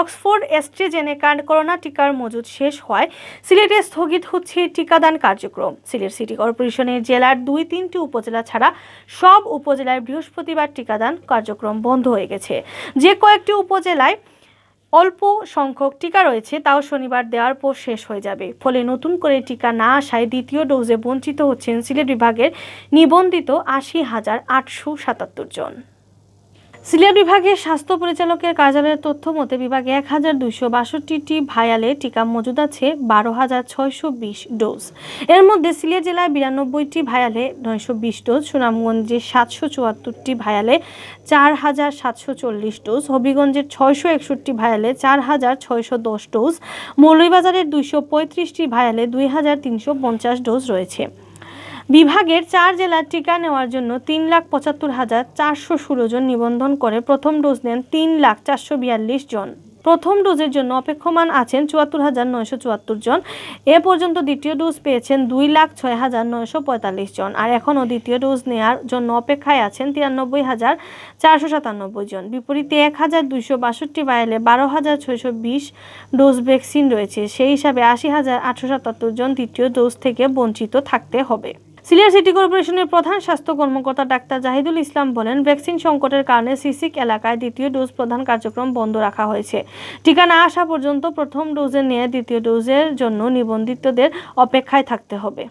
Oxford AstraZeneca corona টিকার মজুদ শেষ হওয়ায় সিলেটে স্থগিত হচ্ছে টিকাদান কার্যক্রম। সিলেট সিটি কর্পোরেশনের জেলার 2-3টি উপজেলা ছাড়া সব উপজেলায় বৃহস্পতিবার টিকাদান কার্যক্রম বন্ধ হয়ে গেছে। যে কয়েকটি উপজেলায় অল্প সংখ্যক টিকা রয়েছে তাও শনিবার দেওয়ার পর শেষ হয়ে যাবে। ফলে নতুন করে টিকা না আসায় দ্বিতীয় ডোজে বঞ্চিত হচ্ছেন সিলেট বিভাগের নিবন্ধিত 80,877 জন। সিলেট বিভাগের স্বাস্থ্য পরিচালকের কার্যালয়ের তথ্য মতে বিভাগে 1262টি ভায়ালে টিকা মজুদ আছে 12,620 ডোজ। এর মধ্যে সিলেট জেলায় 92টি ভায়ালে 920 ডোজ, সুনামগঞ্জে 774টি ভায়ালে 4,740 ডোজ, হবিগঞ্জের 661টি ভায়ালে 4,610 ডোজ, মৌলভীবাজারের 235টি ভায়ালে 2,350 ডোজ রয়েছে। বিভাগের 4 জেলার টিকা নেওয়ার জন্য 3,75,416 জন নিবন্ধন করে প্রথম ডোজ নেন 3,442 জন। প্রথম ডোজের জন্য অপেক্ষমান আছেন 74,974 জন। এ পর্যন্ত দ্বিতীয় ডোজ পেয়েছেন 2,06,945 জন। আর এখনও দ্বিতীয় ডোজ নেওয়ার জন্য অপেক্ষায় আছেন 93,497 জন। বিপরীতে 1,262 ভায়ালে 12,620 ডোজ ভ্যাকসিন রয়েছে। সেই হিসাবে 80,877 জন দ্বিতীয় ডোজ থেকে বঞ্চিত থাকতে হবে। সিলেট সিটি কর্পোরেশনের প্রধান স্বাস্থ্য কর্মকর্তা ডাক্তার জাহিদুল ইসলাম বলেন, ভ্যাকসিন সংকটের কারণে সিসিক এলাকায় দ্বিতীয় ডোজ প্রদান কার্যক্রম বন্ধ রাখা হয়েছে। টিকা না আসা পর্যন্ত প্রথম ডোজের নিয়ে দ্বিতীয় ডোজের জন্য নিবন্ধিতদের অপেক্ষায় থাকতে হবে।